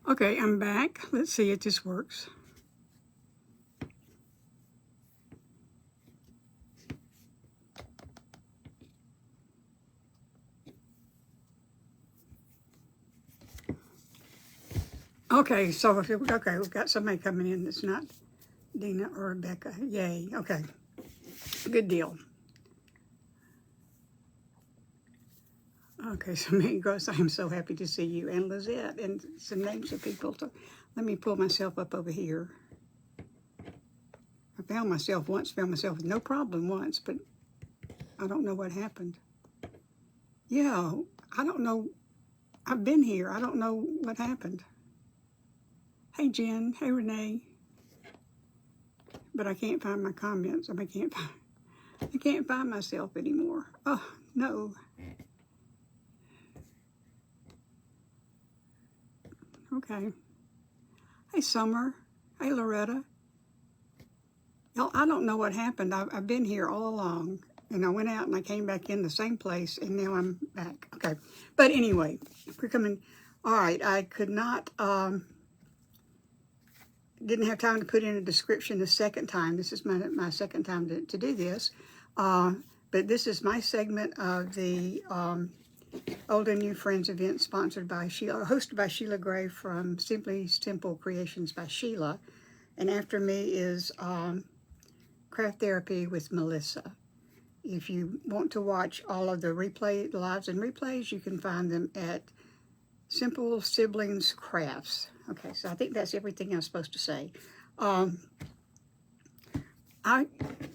Okay, I'm back. Let's see if this works. Okay, so we've got somebody coming in that's not Dina or Rebecca. Yay. Okay, good deal. Okay, so Megan goes, I'm so happy to see you, and Lizette, and some names of people. So let me pull myself up over here. I found myself with no problem once, but I don't know what happened. Yeah, I don't know. I've been here. I don't know what happened. Hey, Jen. Hey, Renee. But I can't find my comments. I can't find myself anymore. Oh, no. Okay. Hey, Summer. Hey, Loretta. Y'all, I don't know what happened. I've been here all along. And I went out and I came back in the same place, and now I'm back. Okay. But anyway, we're coming. All right. I could not, didn't have time to put in a description the second time. This is my second time to do this. But this is my segment of the Old and New Friends event sponsored by Sheila, hosted by Sheila Gray from Simply Simple Creations by Sheila. And after me is Craft Therapy with Melissa. If you want to watch all of the lives and replays, you can find them at Simple Siblings Crafts. Okay, so I think that's everything I'm supposed to say.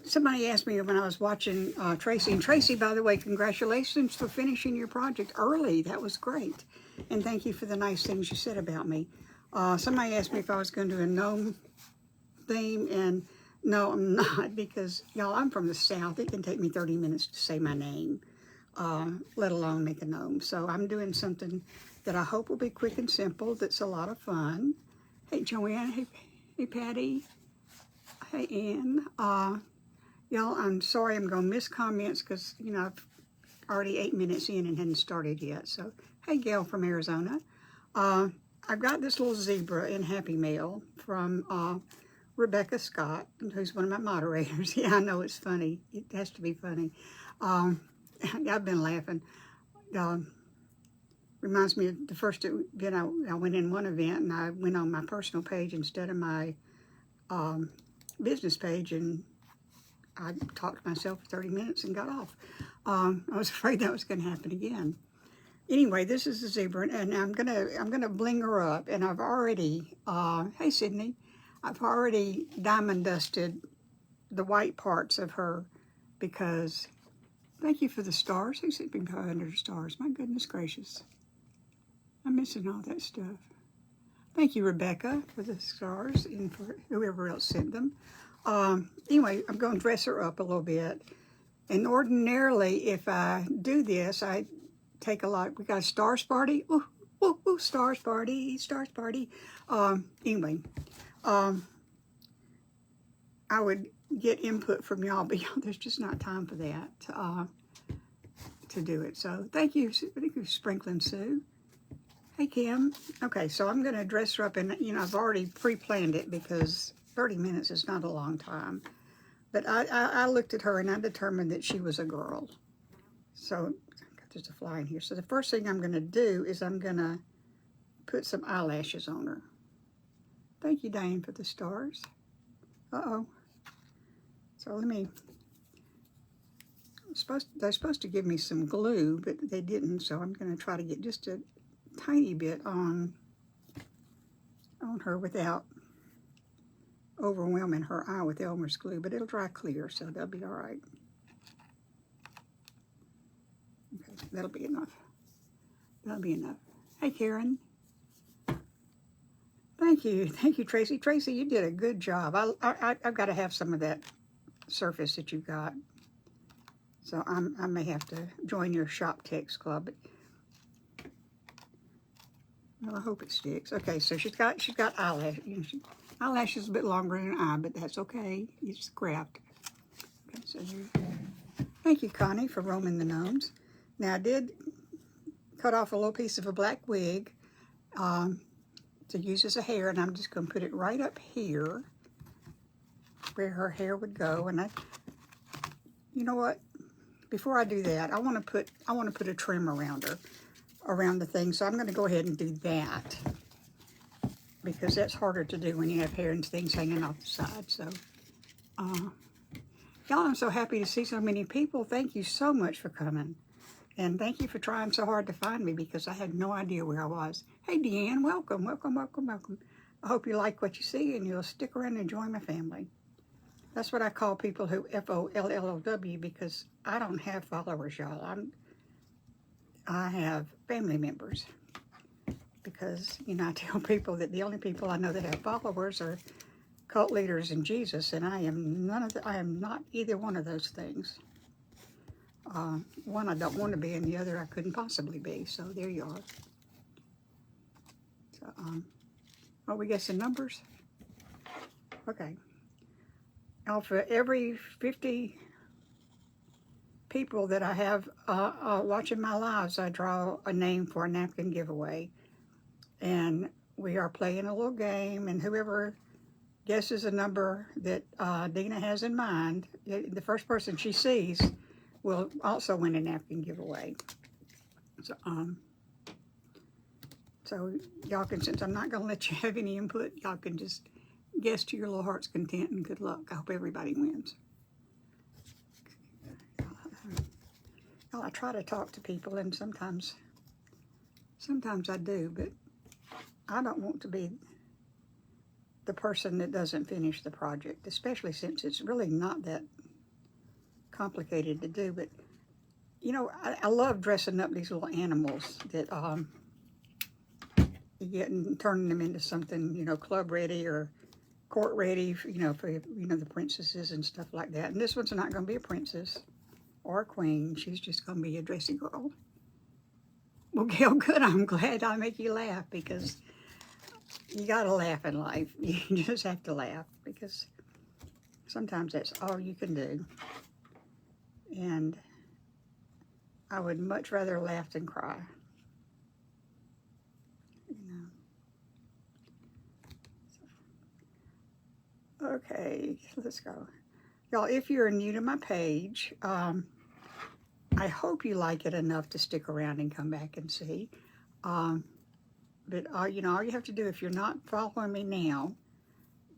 Somebody asked me when I was watching Tracy, and Tracy, by the way, congratulations for finishing your project early. That was great. And thank you for the nice things you said about me. Somebody asked me if I was going to do a gnome theme, and no, I'm not, because, y'all, I'm from the South. It can take me 30 minutes to say my name, let alone make a gnome. So I'm doing something that I hope will be quick and simple, that's a lot of fun. Hey, Joanne. Hey, Patty. Hey, Ann. Y'all, I'm sorry I'm going to miss comments because, you know, I've already 8 minutes in and hadn't started yet. So, hey, Gail from Arizona. I've got this little zebra in Happy Mail from Rebecca Scott, who's one of my moderators. Yeah, I know it's funny. It has to be funny. I've been laughing. Reminds me of the first event I went in one event, and I went on my personal page instead of my business page, and I talked to myself for 30 minutes and got off. I was afraid that was going to happen again. Anyway, this is the zebra, and I'm gonna bling her up, and I've already, hey Sydney, I've already diamond dusted the white parts of her because, thank you for the stars. Who's been 500 stars? My goodness gracious. I'm missing all that stuff. Thank you, Rebecca, for the stars and for whoever else sent them. Anyway, I'm going to dress her up a little bit. And ordinarily, if I do this, I take a lot. We got a stars party. Ooh, ooh, ooh, stars party, stars party. Anyway, I would get input from y'all, but y'all, there's just not time for that to do it. So thank you, Sprinkling Sue. Hey, Kim. Okay, so I'm going to dress her up, and, you know, I've already pre-planned it because 30 minutes is not a long time. But I looked at her, and I determined that she was a girl. So, there's a fly in here. So the first thing I'm going to do is I'm going to put some eyelashes on her. Thank you, Diane, for the stars. Uh-oh. So let me... They're supposed to give me some glue, but they didn't, so I'm going to try to get just a tiny bit on her without overwhelming her eye with Elmer's glue, but it'll dry clear, so that'll be all right. Okay, that'll be enough. That'll be enough. Hey, Karen. Thank you, Tracy. Tracy, you did a good job. I've got to have some of that surface that you got, so I may have to join your shop text club. Well, I hope it sticks. Okay, so she's got eyelashes. You know, eyelashes a bit longer than an eye, but that's okay. It's craft. Okay, so thank you, Connie, for roaming the gnomes. Now I did cut off a little piece of a black wig to use as a hair, and I'm just going to put it right up here where her hair would go. And you know what? Before I do that, I want to put a trim around her, around the thing. So I'm going to go ahead and do that, because that's harder to do when you have hair and things hanging off the side. So, y'all, I'm so happy to see so many people. Thank you so much for coming. And thank you for trying so hard to find me, because I had no idea where I was. Hey, Deanne, welcome, welcome, welcome, welcome. I hope you like what you see and you'll stick around and join my family. That's what I call people who FOLLOW, because I don't have followers, y'all. I have family members. Because, you know, I tell people that the only people I know that have followers are cult leaders and Jesus, and I am not either one of those things. One I don't want to be, and the other I couldn't possibly be. So there you are. So, oh, we got some numbers. Okay. Now, for every 50 people that I have watching my lives, I draw a name for a napkin giveaway. And we are playing a little game, and whoever guesses a number that Dina has in mind, the first person she sees will also win a napkin giveaway. So y'all can, since I'm not going to let you have any input, y'all can just guess to your little heart's content, and good luck. I hope everybody wins. I try to talk to people, and sometimes I do, but I don't want to be the person that doesn't finish the project, especially since it's really not that complicated to do. But, you know, I love dressing up these little animals that you get and turning them into something, you know, club ready or court ready, you know, for, you know, the princesses and stuff like that. And this one's not going to be a princess or a queen. She's just going to be a dressy girl. Well, Gail, good. I'm glad I make you laugh, because you got to laugh in life. You just have to laugh, because sometimes that's all you can do. And I would much rather laugh than cry. You know. Okay, let's go. Y'all, if you're new to my page, I hope you like it enough to stick around and come back and see. But, you know, all you have to do, if you're not following me now,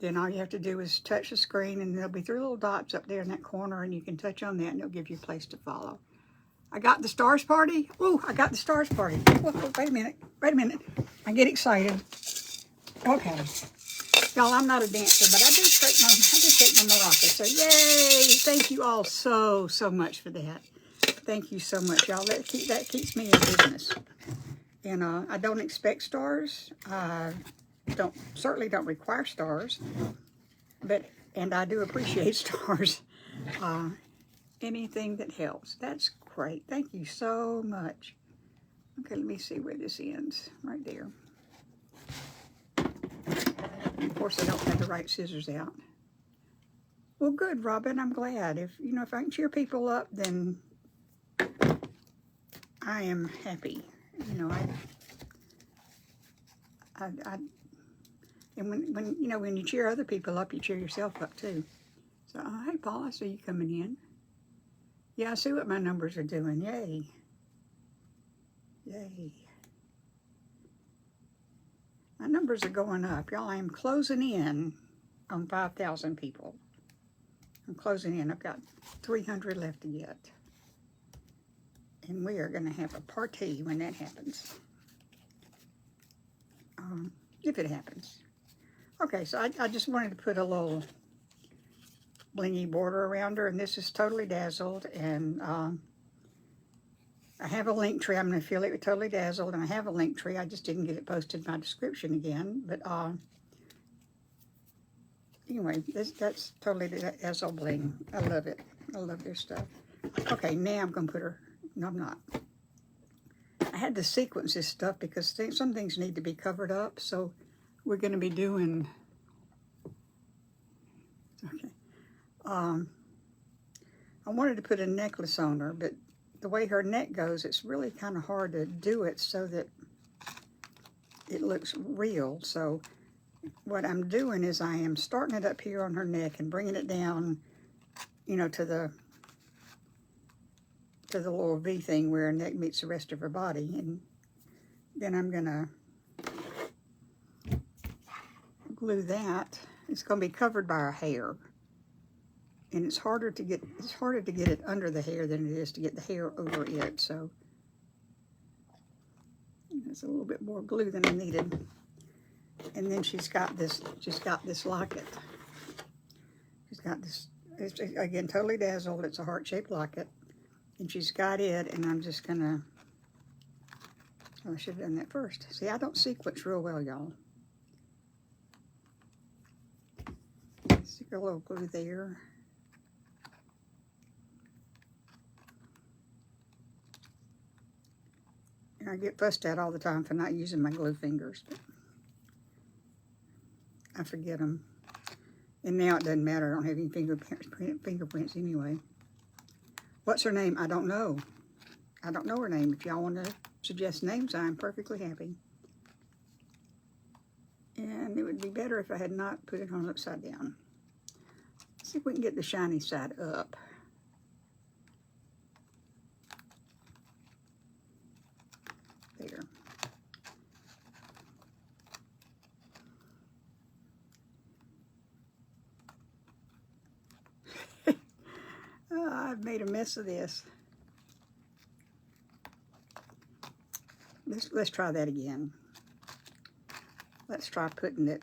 then all you have to do is touch the screen, and there'll be 3 little dots up there in that corner, and you can touch on that, and it'll give you a place to follow. I got the Stars Party. Ooh, I got the Stars Party. Whoa, wait a minute. Wait a minute. I get excited. Okay. Y'all, I'm not a dancer, but I do shake my maraca. So, yay! Thank you all so much for that. Thank you so much, y'all. That keeps me in business. And I don't expect stars. I certainly don't require stars. And I do appreciate stars. Anything that helps. That's great. Thank you so much. Okay, let me see where this ends. Right there. Of course, I don't have the right scissors out. Well, good, Robin. I'm glad. If I can cheer people up, then I am happy. You know, and when you cheer other people up, you cheer yourself up too. So, hey, Paul, I see you coming in. Yeah, I see what my numbers are doing. Yay. Yay. My numbers are going up. Y'all, I am closing in on 5,000 people. I'm closing in. I've got 300 left to get. And we are going to have a party when that happens. If it happens. Okay, so I just wanted to put a little blingy border around her, and this is Totally Dazzled, and I have a link tree. I'm going to fill it with Totally Dazzled, and I have a link tree. I just didn't get it posted in my description again, but anyway, that's Totally Dazzled Bling. I love it. I love their stuff. Okay, now I'm going to put her, no, I'm not. I had to sequence this stuff because some things need to be covered up, so we're going to be doing, okay. I wanted to put a necklace on her, but the way her neck goes, it's really kind of hard to do it so that it looks real. So what I'm doing is I am starting it up here on her neck and bringing it down, you know, to the little V thing where her neck meets the rest of her body. And then I'm gonna glue that. It's gonna be covered by her hair. And it's harder to get it under the hair than it is to get the hair over it. So there's a little bit more glue than I needed. And then she's got this locket. She's got this, it's, again, totally dazzled. It's a heart-shaped locket. And she's got it, and I'm just gonna, oh, I should have done that first. See, I don't sequence real well, y'all. Stick a little glue there. And I get fussed at all the time for not using my glue fingers, but I forget them. And now it doesn't matter. I don't have any fingerprints anyway. What's her name? I don't know. I don't know her name. If y'all want to suggest names, I'm perfectly happy. And it would be better if I had not put it on upside down. Let's see if we can get the shiny side up. There. Oh, I've made a mess of this. Let's try that again. Let's try putting it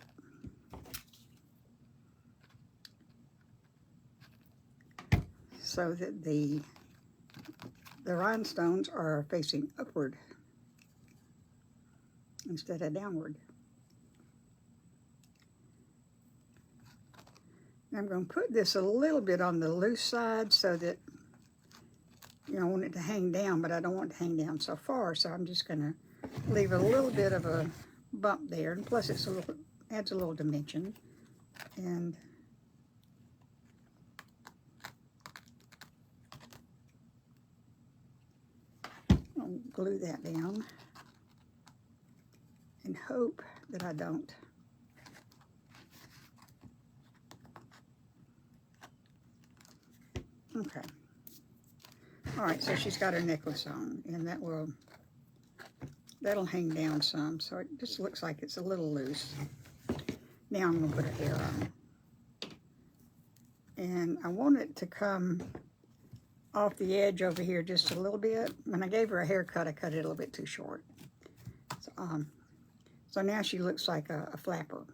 so that the rhinestones are facing upward instead of downward. I'm going to put this a little bit on the loose side so that, you know, I want it to hang down, but I don't want it to hang down so far, so I'm just going to leave a little bit of a bump there, and plus it's adds a little dimension. And I'll glue that down and hope that I don't. Okay. All right, so she's got her necklace on, and that'll hang down some, so it just looks like it's a little loose. Now I'm going to put her hair on. And I want it to come off the edge over here just a little bit. When I gave her a haircut, I cut it a little bit too short. So now she looks like a flapper,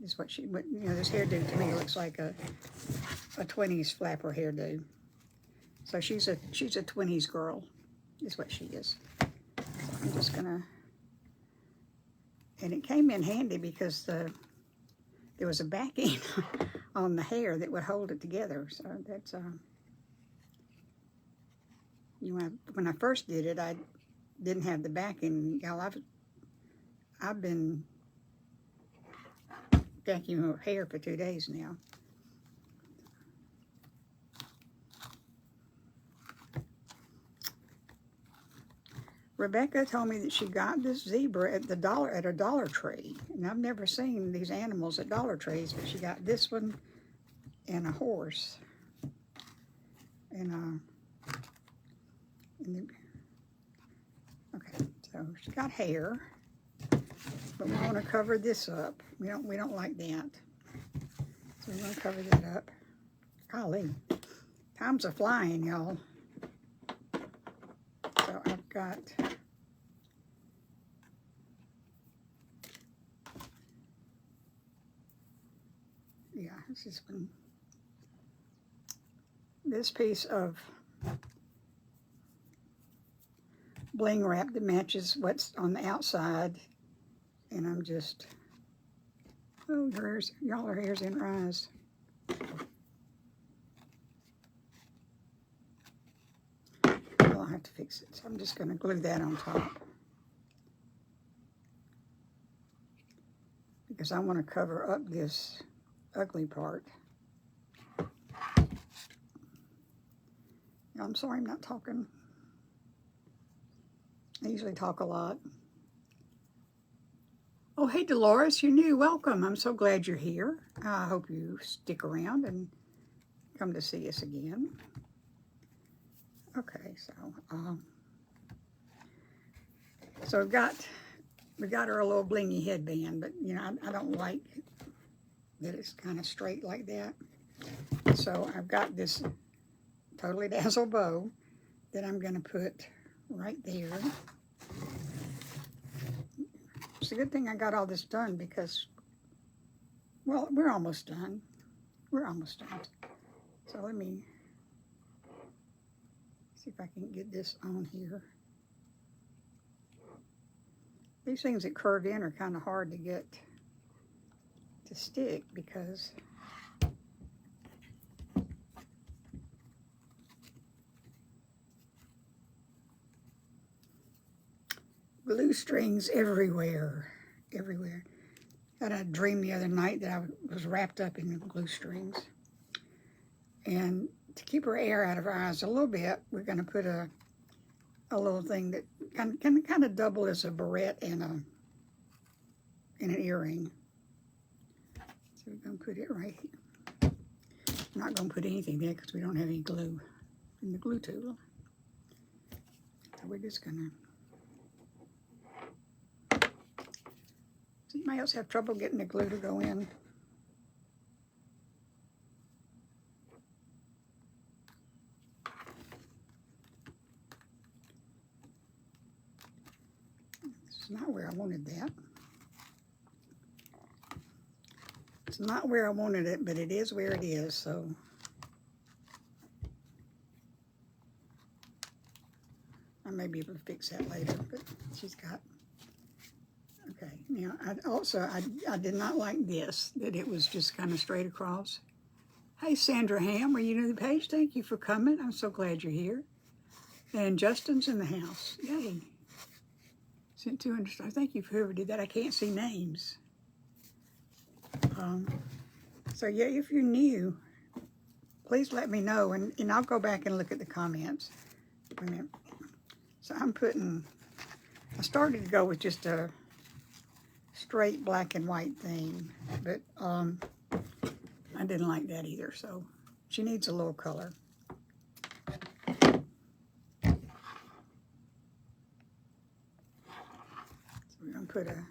is what you know, this hairdo to me looks like a 20s flapper hairdo. So she's a 20s girl, is what she is. So I'm just gonna, and it came in handy because there was a backing on the hair that would hold it together. So that's you know, when I first did it, I didn't have the backing. Y'all, I've been vacuuming her hair for 2 days now. Rebecca told me that she got this zebra at a Dollar Tree, and I've never seen these animals at Dollar Trees, but she got this one and a horse, and okay, so she's got hair, but we want to cover this up. We don't like that, so we're going to cover that up. Golly, time's a flying, y'all. So I've got this piece of bling wrap that matches what's on the outside, and I'm just, oh, y'all are hairs in her eyes. I'll have to fix it, so I'm just going to glue that on top because I want to cover up this ugly part. I'm sorry I'm not talking. I usually talk a lot. Oh, hey, Dolores, you're new. Welcome. I'm so glad you're here. I hope you stick around and come to see us again. Okay, so we got our little blingy headband, but you know, I don't like that it's kind of straight like that. So I've got this Totally Dazzle bow that I'm going to put right there. It's a good thing I got all this done because, well, we're almost done. We're almost done. So let me see if I can get this on here. These things that curve in are kind of hard to get to stick because glue strings everywhere, everywhere. Had a dream the other night that I was wrapped up in glue strings. And to keep her air out of her eyes a little bit, we're going to put a little thing that kind of double as a barrette and an earring. So we're going to put it right here. I'm not going to put anything there because we don't have any glue in the glue tool. So we're just going to... Does anybody else have trouble getting the glue to go in? This is not where I wanted that. It's not where I wanted it, but it is where it is, so. I may be able to fix that later, but she's got. Okay, now I did not like this, that it was just kind of straight across. Hey, Sandra Ham, are you new to the page? Thank you for coming. I'm so glad you're here. And Justin's in the house. Yay. Sent 200 stars. Thank you for whoever did that. I can't see names. So yeah, if you're new, please let me know, and I'll go back and look at the comments. Wait a minute. So I started to go with just a straight black and white thing, but I didn't like that either, so she needs a little color. So we're going to put a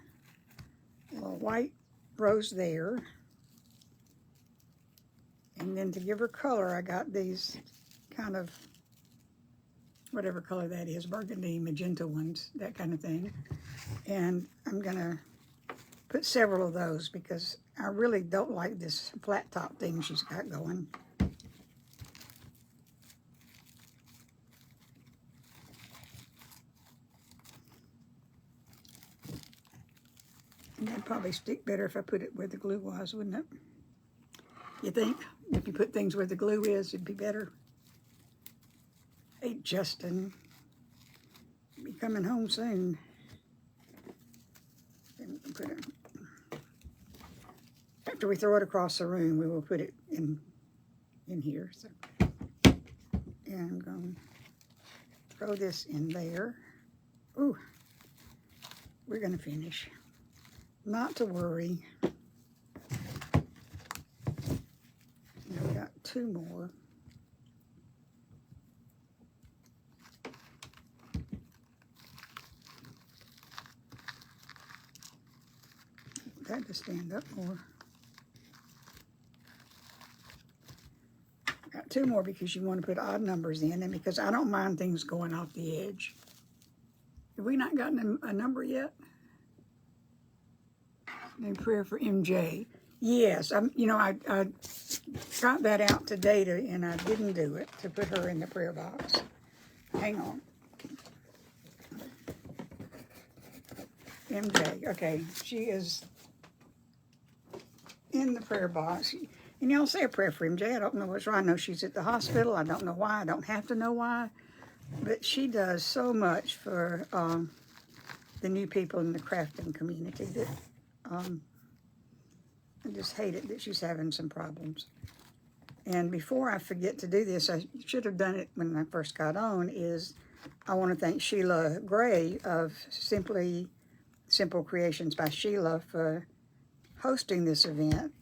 little white rose there, and then to give her color, I got these kind of, whatever color that is, burgundy, magenta ones, that kind of thing, and I'm going to put several of those because I really don't like this flat top thing she's got going. And that'd probably stick better if I put it where the glue was, wouldn't it? You think? If you put things where the glue is, it'd be better. Hey, Justin. You'll be coming home soon. Put it, after we throw it across the room, we will put it in here. So, and I'm going to throw this in there. Ooh, we're going to finish. Not to worry. Now we got 2 more. That to stand up more. Got 2 more because you want to put odd numbers in, and because I don't mind things going off the edge. Have we not gotten a number yet? And prayer for MJ. Yes, you know, I got that out today and I didn't do it to put her in the prayer box. Hang on. MJ, okay, she is in the prayer box. And y'all say a prayer for MJ. I don't know what's wrong. I know she's at the hospital. I don't know why. I don't have to know why. But she does so much for the new people in the crafting community that I just hate it that she's having some problems. And before I forget to do this, I should have done it when I first got on, is I want to thank Sheila Gray of Simply Simple Creations by Sheila for hosting this event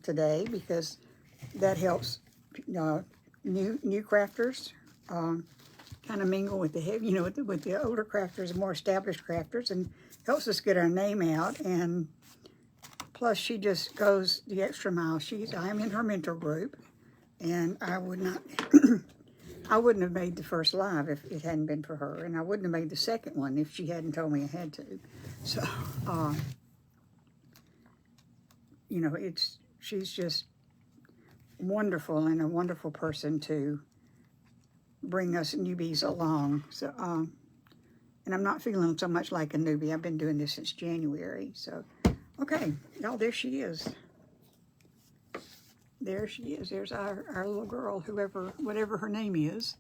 today, because that helps new crafters kind of mingle with the with the older crafters and more established crafters, and helps us get our name out. And plus, she just goes the extra mile. I'm in her mentor group, and I wouldn't have made the first live if it hadn't been for her, and I wouldn't have made the second one if she hadn't told me I had to. So, she's just wonderful, and a wonderful person to bring us newbies along. So, and I'm not feeling so much like a newbie. I've been doing this since January. So, okay, y'all, there she is. There she is. There's our little girl, whatever her name is.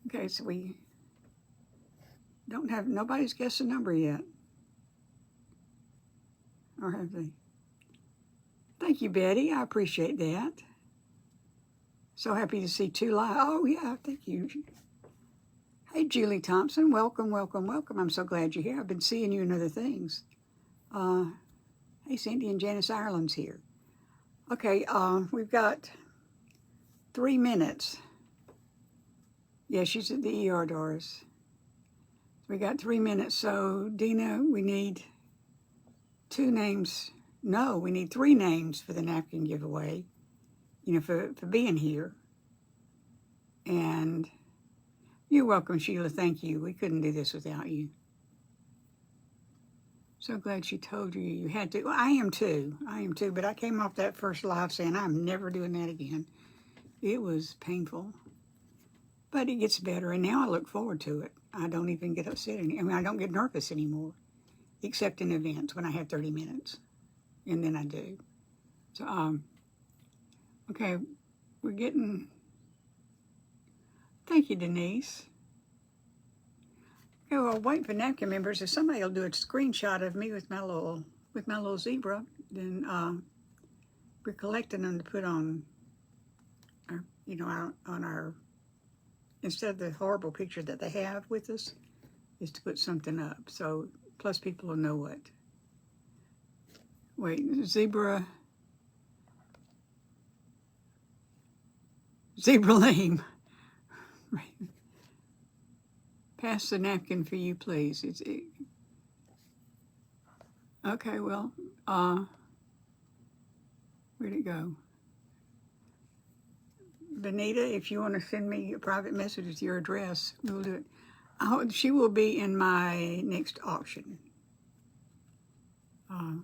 Okay, so we nobody's guessed the number yet. Or have they? Thank you, Betty. I appreciate that. So happy to see 2 live. Oh, yeah, thank you. Hey, Julie Thompson. Welcome, welcome, welcome. I'm so glad you're here. I've been seeing you in other things. Hey, Cindy and Janice Ireland's here. Okay, we've got 3 minutes. Yeah, she's at the ER, Doris. We got 3 minutes. So, Dina, we need 2 names. No, we need 3 names for the napkin giveaway, for being here. And you're welcome, Sheila. Thank you. We couldn't do this without you. So glad she told you you had to. Well, I am too, but I came off that first live saying I'm never doing that again. It was painful, but it gets better, and now I look forward to it. I don't even get upset I don't get nervous anymore, except in events when I have 30 minutes, and then I do. So, okay, we're getting, thank you, Denise. Okay, well, wait for napkin members. If somebody will do a screenshot of me with my little zebra, then we're collecting them to put on our, instead of the horrible picture that they have with us, is to put something up. So, plus people will know what. Wait, zebra lame. Right. Pass the napkin for you, please. Okay, well, where'd it go? Benita, if you want to send me a private message with your address, we'll do it. She will be in my next auction. I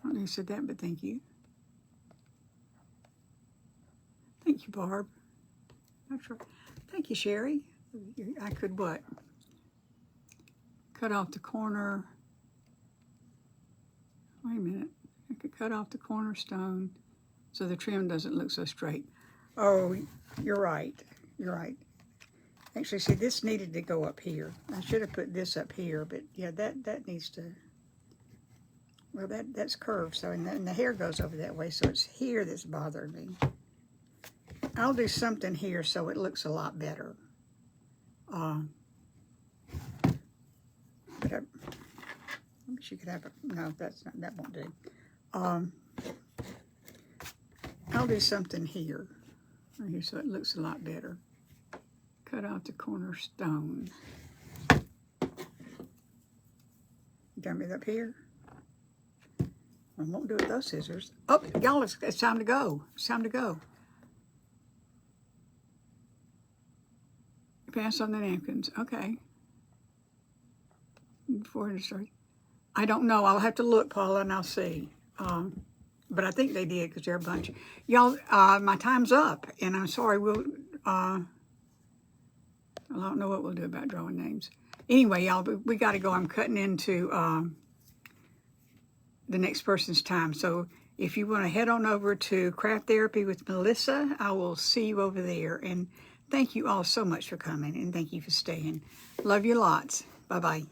don't know who said that, but thank you. Thank you, Barb. Not sure. Thank you, Sherry. I could what? Cut off the corner. Wait a minute. I could cut off the cornerstone so the trim doesn't look so straight. Oh, you're right. You're right. Actually, see, this needed to go up here. I should have put this up here, but yeah, that needs to, well, that's curved, so, and the hair goes over that way, so it's here that's bothering me. I'll do something here so it looks a lot better. But maybe she could have a, no, that won't do. I'll do something here so it looks a lot better. Cut out the cornerstone. Got me up here. I won't do it with those scissors. Oh, y'all, it's time to go. It's time to go. Pass on the napkins. Okay. Before it starts. I don't know. I'll have to look, Paula, and I'll see. But I think they did because they're a bunch. Y'all, my time's up, and I'm sorry. I don't know what we'll do about drawing names. Anyway, y'all, we got to go. I'm cutting into the next person's time. So if you want to head on over to Craft Therapy with Melissa, I will see you over there. And thank you all so much for coming, and thank you for staying. Love you lots. Bye-bye.